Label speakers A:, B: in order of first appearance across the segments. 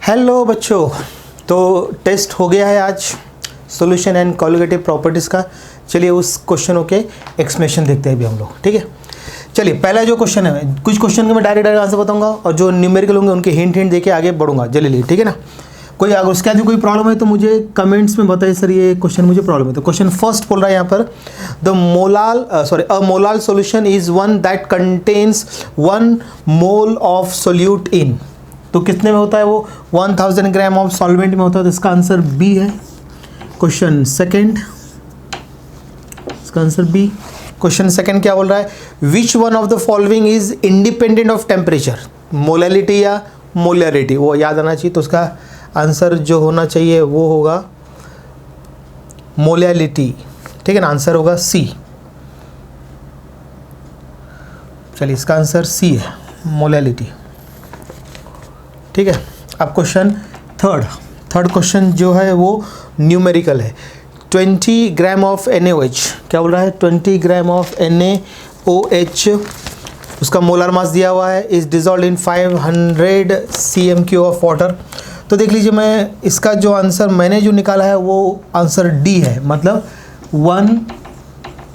A: Hello बच्चों, तो test हो गया है आज सॉल्यूशन एंड कॉलिगेटिव प्रॉपर्टीज़ का। चलिए उस क्वेश्चनों के एक्सप्लेनेशन देखते हैं अभी हम लोग, ठीक है। चलिए पहला जो क्वेश्चन है, कुछ क्वेश्चन के मैं डायरेक्ट आंसर बताऊंगा और जो न्यूमेरिकल होंगे उनके हिंट देके आगे बढ़ूंगा जल्दी, ठीक है ना। कोई अगर उसके आगे कोई प्रॉब्लम है तो मुझे कमेंट्स में बताइए, सर ये क्वेश्चन मुझे प्रॉब्लम है। तो क्वेश्चन फर्स्ट बोल रहा है यहाँ पर, a molal solution is one that contains 1 mole of solute in. तो कितने में होता है वो? 1000 ग्राम ऑफ सॉल्वेंट में होता है। तो इसका आंसर बी है। क्वेश्चन सेकंड, इसका आंसर बी। क्वेश्चन सेकंड क्या बोल रहा है? Which one of the following is independent of temperature? Molality या मोलैरिटी, वो याद आना चाहिए। तो उसका आंसर जो होना चाहिए वो होगा मोलैलिटी, ठीक है ना। आंसर होगा सी। चलिए इसका आंसर सी है, मोलैलिटी, ठीक है। अब क्वेश्चन थर्ड क्वेश्चन जो है वो न्यूमेरिकल है। 20 ग्राम ऑफ NaOH, क्या बोल रहा है? 20 ग्राम ऑफ NaOH, उसका मोलर मास दिया हुआ है, is dissolve in 500 cm³ of water. तो देख लीजिए, मैं इसका जो आंसर मैंने जो निकाला है वो आंसर डी है, मतलब 1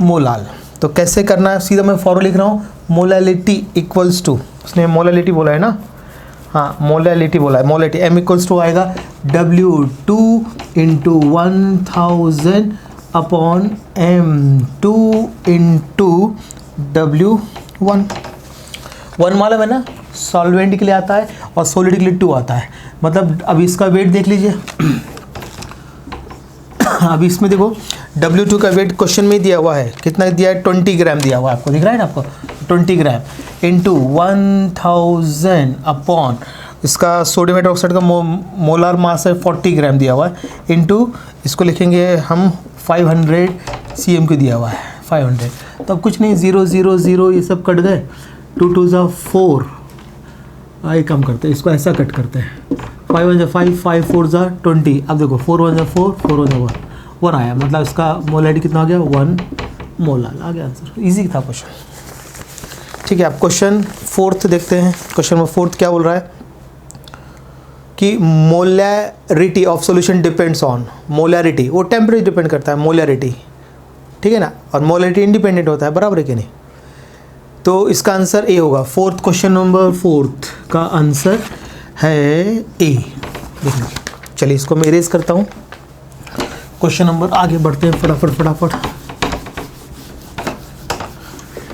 A: मोलाल। तो कैसे करना है, सीधा मैं फॉर्मूला लिख रहा हूँ, मोलैलिटी इक्वल्स टू, उसने मोलैलिटी बोला है ना, हाँ मोलैलिटी बोला है, मोलैलिटी M इक्वल्स टू आएगा W2 into 1000 upon M2 into W1। 1 मालूम है ना, सॉल्वेंट के लिए आता है और सॉलिड के लिए 2 आता है। मतलब अब इसका वेट देख लीजिए अब इसमें देखो W2 का वेट क्वेश्चन में दिया हुआ है, कितना दिया है? 20 ग्राम दिया हुआ है, आपको दिख रहा है ना, आपको 20 ग्राम इंटू 1000 अपॉन इसका सोडियम हाइड्रोक्साइड का मोलार मास है 40 ग्राम दिया हुआ है, इंटू इसको लिखेंगे हम 500 cm दिया हुआ है 500। तो अब कुछ नहीं, 0 0 0 ये सब कट गए, 2 2 ज़ा 4, आए कम करते हैं, इसको ऐसा कट करते हैं, 5 1 ज़ा 5, 5 4 ज़ा 20। अब देखो 4 1 ज़ा 4, 4 1 ज़ा 1 आया, मतलब इसका मोलैलिटी कितना आ गया? 1 मोलाल आ गया आंसर। इजी था क्वेश्चन, ठीक है। अब क्वेश्चन फोर्थ देखते हैं। क्वेश्चन नंबर फोर्थ क्या बोल रहा है कि molarity of solution depends on, molarity वो टेम्परेचर डिपेंड करता है, मोलैरिटी, ठीक है ना, और मोलैरिटी इंडिपेंडेंट होता है, बराबर है कि नहीं। तो इसका आंसर ए होगा। फोर्थ, क्वेश्चन नंबर फोर्थ का आंसर है ए। देखिए, चलिए इसको मैं इरेज करता हूँ। क्वेश्चन नंबर, आगे बढ़ते हैं फटाफट।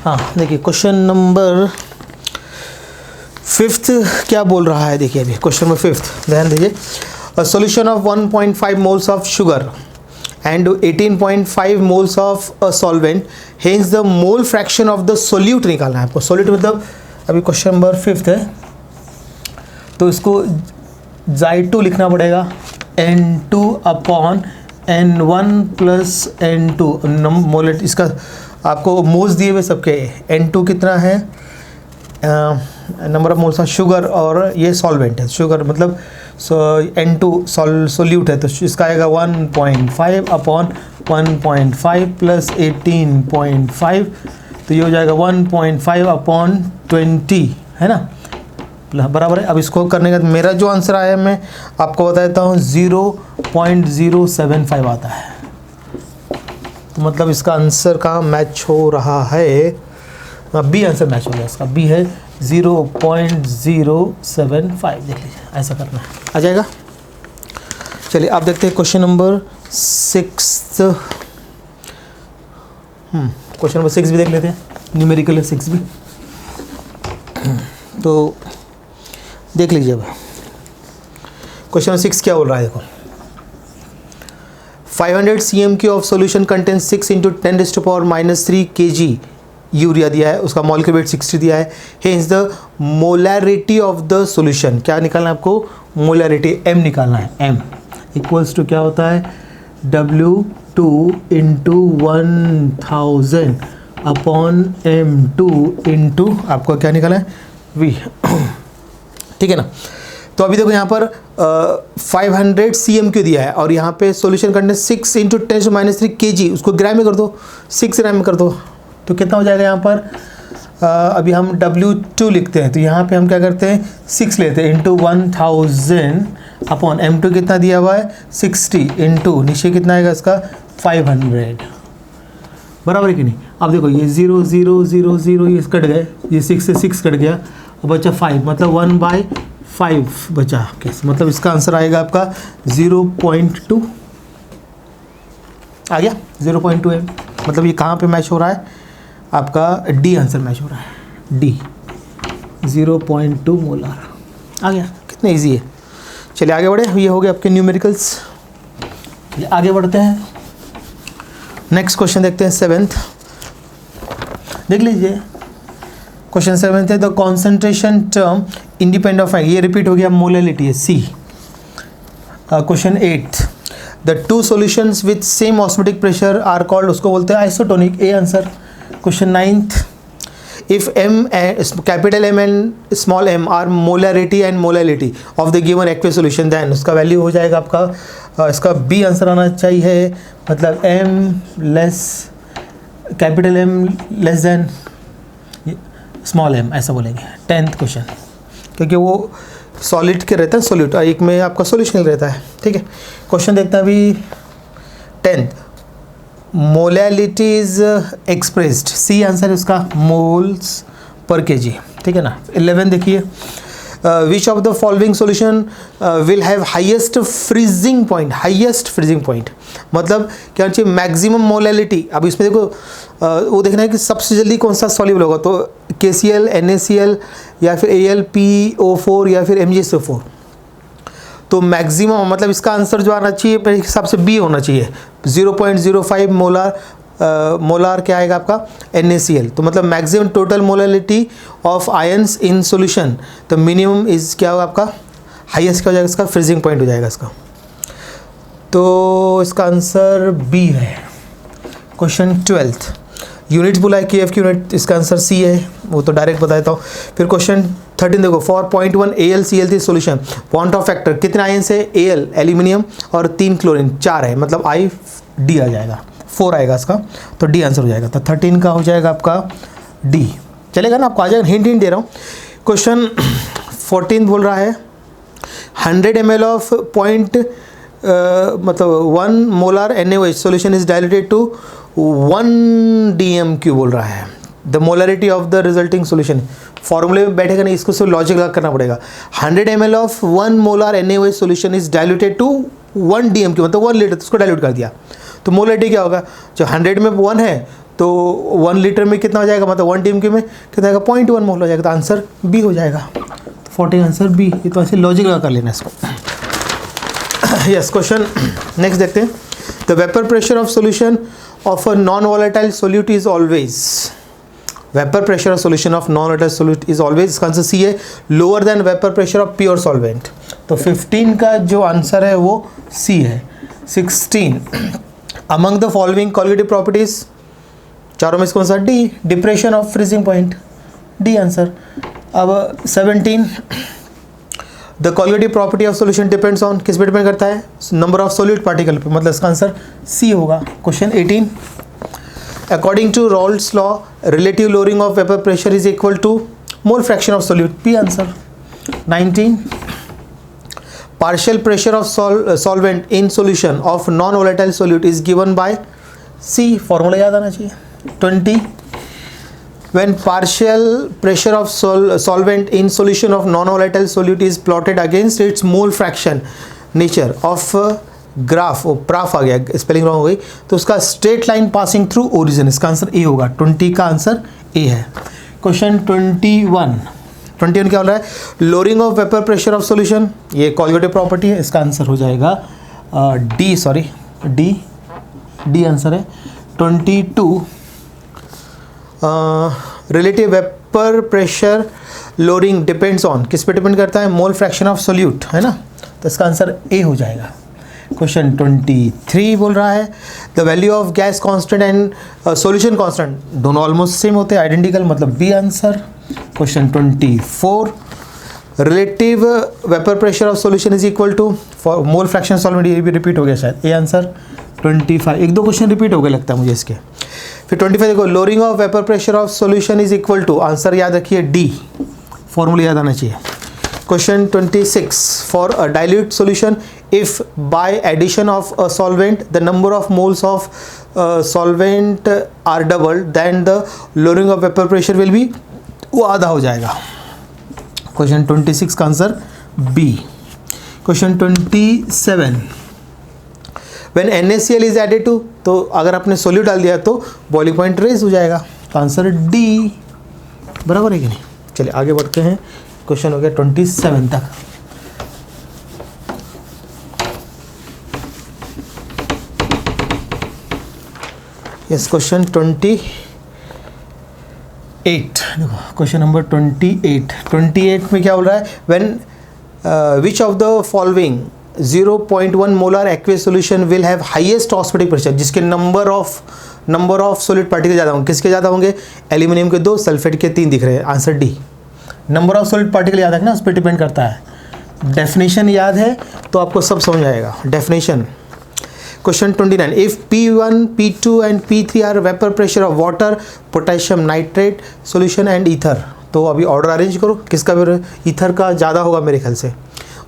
A: हाँ देखिए, क्वेश्चन नंबर 5th क्या बोल रहा है, देखिए अभी क्वेश्चन नंबर 5th ध्यान दीजिए। A solution of 1.5 moles of sugar and 18.5 moles of a solvent, hence the mole fraction of the solute निकालना है आपको। सोल्यूट मतलब अभी क्वेश्चन नंबर 5th है, तो इसको Zy2 लिखना पड़ेगा, N2 upon N1 plus N2 मोलेट, इसका आपको मोल्स दिए हुए सबके। N2 कितना है? Number of moles of sugar, और ये सॉल्वेंट है, शुगर मतलब N2 सोल्यूट है, तो इसका आएगा 1.5 अपॉन 1.5 प्लस 18.5, तो ये हो जाएगा 1.5 अपॉन 20, है ना, बराबर है। अब इसको करने का मेरा जो आंसर आया, मैं आपको बता देता हूँ, 0.075 आता है। तो मतलब इसका आंसर कहाँ मैच हो रहा है? बी आंसर मैच हो गया इसका, बी है 0.075। देख लीजिए, ऐसा करना है, आ जाएगा। चलिए आप देखते हैं क्वेश्चन नंबर 6। क्वेश्चन नंबर 6 भी देख लेते हैं, न्यूमेरिकल है 6 भी, तो देख लीजिए। अब क्वेश्चन नंबर 6 क्या बोल रहा है, देखो 500 cm³ of solution contains 6 × 10⁻³ kg urea दिया है, उसका मॉलिक्यूलर वेट 60 दिया है। Hence the molarity of the solution, क्या निकालना है आपको? मोलैरिटी M निकालना है। M इक्वल्स टू क्या होता है? W2 into 1000 upon M2 into आपको क्या निकालना है? V, ठीक है ना। तो अभी देखो यहाँ पर 500 cm³ दिया है और यहाँ पे सॉल्यूशन कंटेंट 6 × 10⁻³ kg, उसको ग्राम में कर दो, 6 ग्राम में कर दो, तो कितना हो जाएगा यहाँ पर अभी हम W2 लिखते हैं, तो यहाँ पे हम क्या करते हैं 6 लेते हैं इंटू 1000 अपॉन M2 कितना दिया हुआ है 60 इंटू नीचे कितना आएगा इसका 500, बराबर है कि नहीं। अब देखो ये 0 0 0 0 ये कट गए, ये 6 से 6 कट गया और बचा 5, मतलब 1/5 बचा आपके, मतलब इसका आंसर आएगा आपका 0.2 आ गया 0.2 है। मतलब ये कहाँ पे मैच हो रहा है आपका डी आंसर मैच हो रहा है, डी 0.2 मोलार आ गया। कितना इजी है। चलिए आगे बढ़े, ये हो गए आपके न्यूमेरिकल्स। चलिए आगे बढ़ते हैं, नेक्स्ट क्वेश्चन देखते हैं 7th। देख लीजिए क्वेश्चन 7th है the concentration term independent of, ये रिपीट हो गया, मोलैलिटी है C. Question 8th the two solutions with same osmotic pressure are called, उसको बोलते हैं isotonic, A answer. Question 9th if m capital M and small m are molarity and molality of the given aqueous solution, then उसका value हो जाएगा आपका इसका B answer आना चाहिए, मतलब m less capital M less than small m, ऐसा बोलेंगे। 10th क्वेश्चन, क्योंकि वो सॉलिड के रहता है, सॉल्यूट एक में आपका सॉल्यूशन रहता है, ठीक है। क्वेश्चन देखते हैं अभी 10th molality is expressed, C answer है उसका मोल्स पर केजी, ठीक है ना। 11 देखिए which of the following solution will have highest freezing point, highest freezing point मतलब क्या चाहिए मैक्सिमम मोलैलिटी। अब इसमें देखो वो देखना है कि सबसे जल्दी कौन सा सॉल्यूबल होगा, तो KCl NaCl या फिर AlPO4 या फिर MgSO4। तो मैक्सिमम मतलब इसका आंसर जो आना चाहिए मेरे हिसाब से बी होना चाहिए, 0.05 मोलार क्या आएगा आपका NaCl। तो मतलब maximum total molality of ions in solution, तो मिनिमम इज क्या होगा आपका हाईएस्ट क्या हो जाएगा, इसका फ्रीजिंग पॉइंट हो जाएगा इसका, तो इसका आंसर बी है। क्वेश्चन 12th यूनिट्स बोला है KF की यूनिट, इसका आंसर सी है, वो तो डायरेक्ट बता देता हूँ। फिर क्वेश्चन 13 देखो for 0.1 AlCl3 solution point of factor कितने आयंस है, Al एल्यूमिनियम और 3 क्लोरीन 4 है, मतलब ID आ जाएगा, 4 आएगा इसका, तो डी आंसर हो जाएगा। तो 13 का हो जाएगा आपका डी, चलेगा ना, आपको आ जाएगा, हिंट दे रहा हूँ। क्वेश्चन 14 बोल रहा है 100 ml ऑफ पॉइंट मतलब 1 molar NaOH solution is diluted to 1 dmq बोल रहा है, the molarity of the resulting solution. फॉर्मूले में बैठेगा नहीं, इसको सिर्फ लॉजिक लगा करना पड़ेगा। 100 ml of 1 molar NaOH solution is diluted to 1 dmq मतलब 1 लीटर, उसको डायल्यूट कर दिया, तो मोलरिटी क्या होगा, जो 100 में 1 है तो 1 लीटर में कितना हो जाएगा, मतलब 1 dmq में कितना आएगा 0.1 मोल हो जाएगा, तो आंसर बी हो जाएगा। तो 14 आंसर बी, ये तो ऐसे लॉजिक लगा कर लेना इसको। यस क्वेश्चन नेक्स्ट देखते हैं the vapour pressure of solution of a non-volatile solute is always, vapor pressure of solution of non-volatile solute is always, इसका आंसर सी है, lower than vapor pressure of pure solvent। तो 15 का जो answer है वो सी है। 16 among the following colligative properties, चारों में कौन सा, D depression of freezing point, D answer. अब 17 the colligative property of solution depends on, किस पे डिपेंड करता है, नंबर ऑफ सोल्यूट पार्टिकल पे, मतलब इसका आंसर सी होगा। Question 18 according to Raoult's law relative lowering of vapour pressure is equal to mole fraction of solute, P answer. 19 partial pressure of solvent in solution of non volatile solute is given by C, formula याद आना चाहिए। 20 when partial pressure of solvent in solution of non-volatile solute is plotted against its mole fraction nature of graph, वो प्राफ आ गया, spelling wrong हो गई, तो उसका straight line passing through origin, इसका आंसर ए होगा। 20 का आंसर ए है। क्वेश्चन 21 क्या हो रहा है, lowering of vapour pressure of solution, ये कॉलिगेटिव प्रॉपर्टी है, इसका आंसर हो जाएगा डी, सॉरी डी आंसर है। 22 relative vapour pressure lowering depends on, किस पे डिपेंड करता है, मोल फ्रैक्शन ऑफ सोल्यूट, है ना, तो इसका आंसर ए हो जाएगा। क्वेश्चन 23 बोल रहा है the value of gas constant and solution constant दोनों ऑलमोस्ट सेम होते हैं, आइडेंटिकल, मतलब B answer. Question 24 relative vapour pressure of solution is equal to for mole fraction solvent, ये भी रिपीट हो गया शायद, ए आंसर। 25 एक दो क्वेश्चन रिपीट हो गए लगता है मुझे इसके। फिर 25 देखो, lowering of vapour pressure of solution is equal to, answer याद रखिए डी, फॉर्मूला याद आना चाहिए। Question 26, for a dilute solution if by addition of a solvent the number of moles of solvent are double then the lowering of vapour pressure will be, वो आधा हो जाएगा। Question 26 का answer B. Question 27, when NaCl is added to, तो अगर आपने solute डाल दिया तो बॉइलिंग पॉइंट रेज हो जाएगा, तो आंसर डी, बराबर है कि नहीं। चलिए आगे बढ़ते हैं, क्वेश्चन हो गया 27 तक। यस, क्वेश्चन 28, देखो क्वेश्चन नंबर 28 में क्या बोल रहा है, when which of the following 0.1 molar aqueous solution will have highest osmotic pressure, जिसके नंबर ऑफ सॉलिड पार्टिकल ज़्यादा होंगे, किसके ज़्यादा होंगे, एल्यूमिनियम के 2, सल्फेट के 3 दिख रहे हैं, answer D. Number of solid particle याद रखना, उस पर डिपेंड करता है। डेफिनेशन याद है तो आपको सब समझ आएगा, definition. Question 29, if P1, P2 and P3 are vapour pressure of water, potassium nitrate solution and ether, तो अभी ऑर्डर अरेंज करो, किसका फिर ईथर का ज़्यादा होगा मेरे ख्याल से,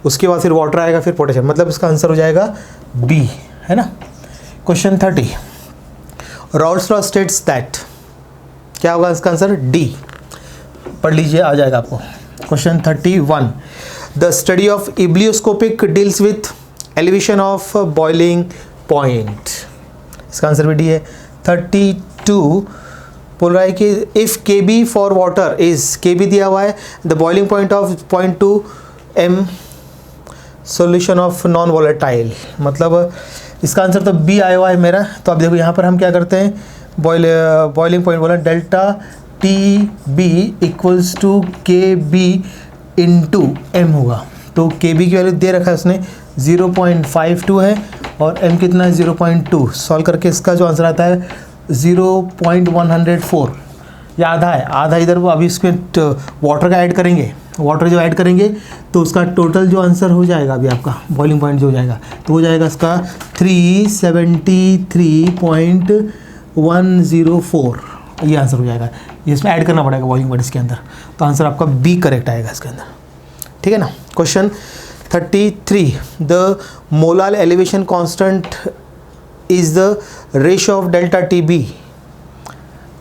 A: उसके बाद फिर वाटर आएगा, फिर पोटेशियम, मतलब इसका आंसर हो जाएगा बी, है ना। Question 30, Rawls law states that, क्या होगा इसका आंसर, डी, पढ़ लीजिए आ जाएगा आपको। Question 31, the study of ebullioscopic deals with elevation of boiling point, इसका आंसर भी डी है। 32 बोल रहा है कि if KB for water is, KB दिया हुआ है, the boiling point of 0.2 m solution of non volatile, मतलब इसका आंसर तो बी आया हुआ है मेरा। तो अब देखो यहाँ पर हम क्या करते हैं, बॉइलिंग पॉइंट बोला delta TB equals to KB into m होगा, तो KB की वैल्यू दे रखा है उसने 0.52 है और m कितना है 0.2, सॉल्व करके इसका जो आंसर आता है 0.104, ये आधा है, आधा इधर वो, अभी इसमें वाटर का ऐड करेंगे, वाटर जो ऐड करेंगे तो उसका टोटल जो आंसर हो जाएगा अभी आपका बॉइलिंग पॉइंट जो हो जाएगा, तो हो जाएगा इसका 373.104, ये आंसर हो जाएगा। इसमें ऐड करना पड़ेगा बॉइलिंग पॉइंट इसके अंदर, तो आंसर आपका बी करेक्ट आएगा इसके अंदर, ठीक है ना। Question 33, the molar elevation constant is the ratio of delta TB,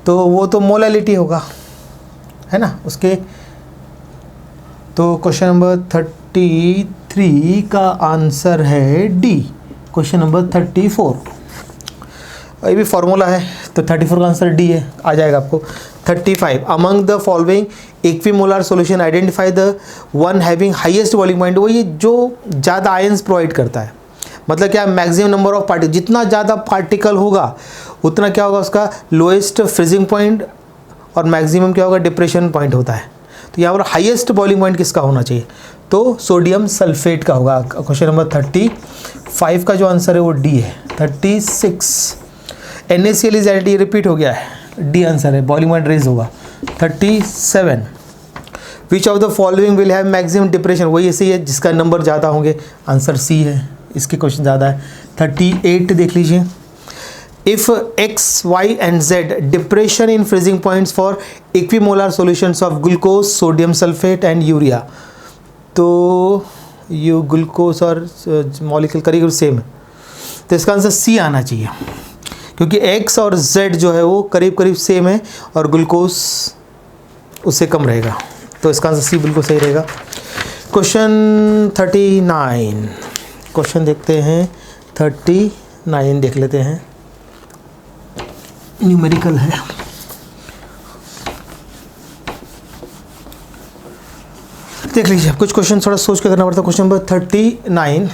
A: तो वो तो मोलालिटी होगा, है ना उसके। तो क्वेश्चन नंबर 33 का आंसर है डी। क्वेश्चन नंबर 34, ये भी फॉर्मूला है, तो 34 का आंसर डी है, आ जाएगा आपको। 35, among the following equimolar solution identify the one having highest boiling point, वो ये जो ज़्यादा आयंस प्रोवाइड करता है, मतलब क्या, मैक्सिमम नंबर ऑफ पार्टिकल, जितना ज़्यादा पार्टिकल होगा उतना क्या होगा उसका लोएस्ट फ्रीजिंग पॉइंट, और मैक्सिमम क्या होगा डिप्रेशन पॉइंट होता है। तो यहाँ पर हाईएस्ट बॉइलिंग पॉइंट किसका होना चाहिए, तो सोडियम सल्फेट का होगा। क्वेश्चन नंबर 35 का जो आंसर है वो डी है। 36, NaCl इज एडिड, रिपीट हो गया है, डी आंसर है, बॉइलिंग पॉइंट रेज होगा। 37, which of the following will have maximum depression, वही ऐसे ही है जिसका नंबर ज़्यादा होंगे, आंसर सी है, इसके क्वेश्चन ज़्यादा है। 38 देख लीजिए, if X, Y and Z depression in freezing points for equimolar solutions of glucose, sodium sulfate and urea, तो ये ग्लूकोज और मॉलिक्यूल करीब सेम है, तो इसका आंसर सी आना चाहिए, क्योंकि X और Z जो है वो करीब करीब सेम है और ग्लूकोज उससे कम रहेगा, तो इसका आंसर सी बिल्कुल सही रहेगा। क्वेश्चन 39, क्वेश्चन देखते हैं 39 देख लेते हैं, न्यूमेरिकल है। देख लीजिए, कुछ क्वेश्चन थोड़ा सोच के करना पड़ता है। क्वेश्चन नंबर 39,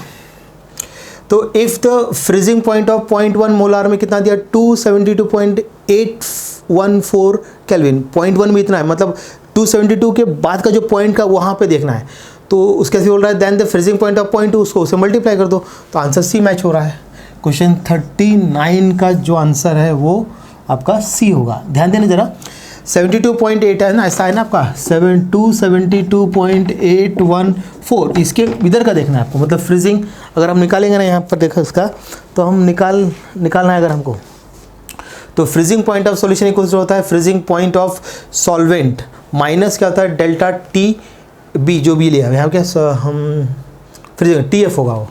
A: तो if the freezing point of 0.1 molar में कितना दिया, 272.814 केल्विन, 0.1 में इतना है, मतलब 272 के बाद का जो पॉइंट का वहाँ पे देखना है, तो उसके ऐसे बोल रहा है then the freezing point of 0.2, उसको उससे मल्टीप्लाई कर दो, तो आंसर सी मैच हो रहा है। क्वेश्चन 39 का जो आंसर है वो आपका सी होगा। ध्यान देना जरा, 72.8 है ना, ऐसा है ना आपका 272.814, इसके इधर का देखना है आपको, मतलब फ्रीजिंग अगर हम निकालेंगे ना यहाँ पर देखो इसका, तो हम निकालना है अगर हमको, तो freezing point of solution equals होता है freezing point of solvent minus क्या होता है डेल्टा टी बी, जो भी लिया यहाँ क्या हम फ्रीजिंग टी एफ होगा वो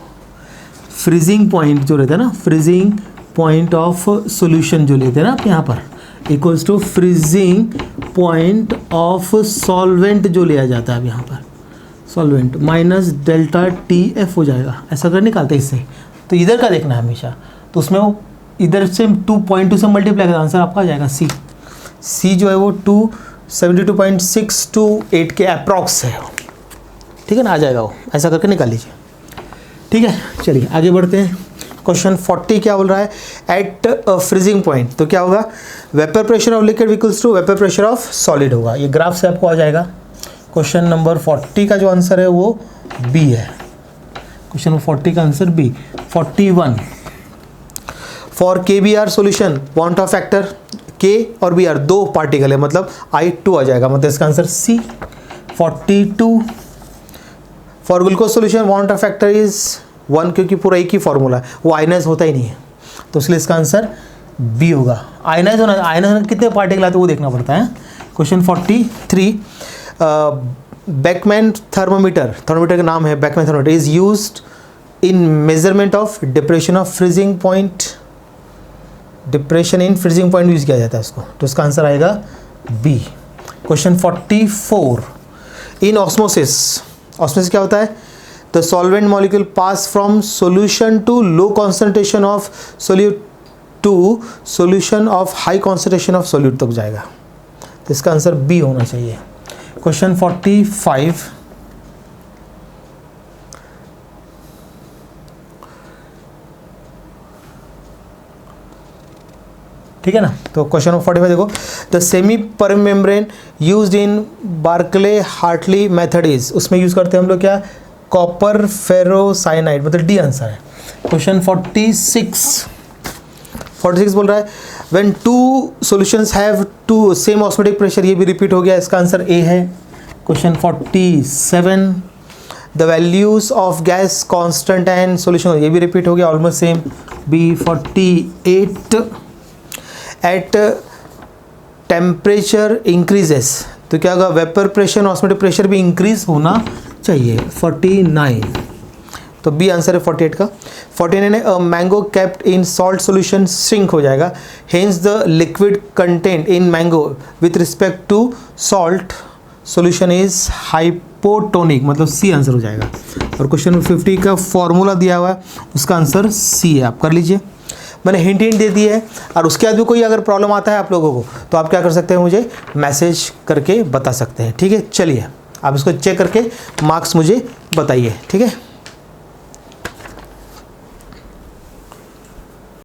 A: फ्रीजिंग पॉइंट जो रहता है ना, फ्रीजिंग पॉइंट ऑफ सॉल्यूशन जो लेते हैं ना आप यहाँ पर equals to freezing point of solvent जो लिया जाता है अब यहाँ पर solvent minus delta T F हो जाएगा, ऐसा कर निकालते हैं इससे। तो इधर का देखना है हमेशा, तो उसमें वो इधर से 2.2 से मल्टीप्लाई करें, आंसर आपका आ जाएगा सी। सी जो है वो 272.628 के अप्रॉक्स है, ठीक है ना, आ जाएगा वो, ऐसा करके निकाल लीजिए। ठीक है, चलिए आगे बढ़ते हैं। क्वेश्चन 40 क्या बोल रहा है, एट फ्रीजिंग पॉइंट, तो क्या होगा vapour pressure of liquid equals to vapour pressure of solid होगा। ये ग्राफ से आपको आ जाएगा। क्वेश्चन नंबर 40 का जो आंसर है वो बी है। क्वेश्चन नंबर 40 का answer B. 41 for K B R solution point of factor के और बी आर दो पार्टिकल है, मतलब I2 आ जाएगा, मतलब इसका answer C. 42 for glucose solution point of factor is 1, क्योंकि पूरा एक ही फॉर्मूला है, वो आयनाइज होता ही नहीं है, तो इसलिए इसका आंसर बी होगा। आयनाइज होना, आयनाइज कितने पार्टिकल आते हैं वो देखना पड़ता है। क्वेश्चन 43 बैकमैन थर्मोमीटर, थर्मोमीटर का नाम है Beckmann thermometer, is used in measurement of depression of freezing point, depression in freezing point use किया जाता है इसको, तो इसका आंसर आएगा B. Question 44 in osmosis, osmosis क्या होता है, the solvent molecule pass from solution to low concentration of solute to solution of high concentration of solute तक जाएगा, तो इसका आंसर बी होना चाहिए। क्वेश्चन 45 ठीक है ना, तो क्वेश्चन 45 देखो, the semipermeable membrane used in Berkeley Hartley method is, उसमें यूज करते हैं हम लोग क्या, कॉपर फेरोसाइनाइड, मतलब डी आंसर है। क्वेश्चन 46 बोल रहा है when two solutions have to same osmotic pressure, ये भी रिपीट हो गया, इसका आंसर ए है। Question 47 the values of gas constant and solution, ये भी रिपीट हो गया, almost same, B. 48 at temperature increases, तो क्या होगा वेपर प्रेशर ऑस्मोटिक प्रेशर भी इंक्रीज होना चाहिए। 49 तो बी आंसर है 48 का। 49 है mango kept in salt solution shrink हो जाएगा, hence the liquid content in mango with respect to salt solution is hypotonic, मतलब सी आंसर हो जाएगा। और क्वेश्चन 50 का फॉर्मूला दिया हुआ है, उसका आंसर सी है, आप कर लीजिए। मैंने हिंट दे दी है, और उसके बाद भी कोई अगर प्रॉब्लम आता है आप लोगों को, तो आप क्या कर सकते हैं, मुझे मैसेज करके बता सकते हैं। ठीक है, चलिए आप इसको चेक करके मार्क्स मुझे बताइए। ठीक है।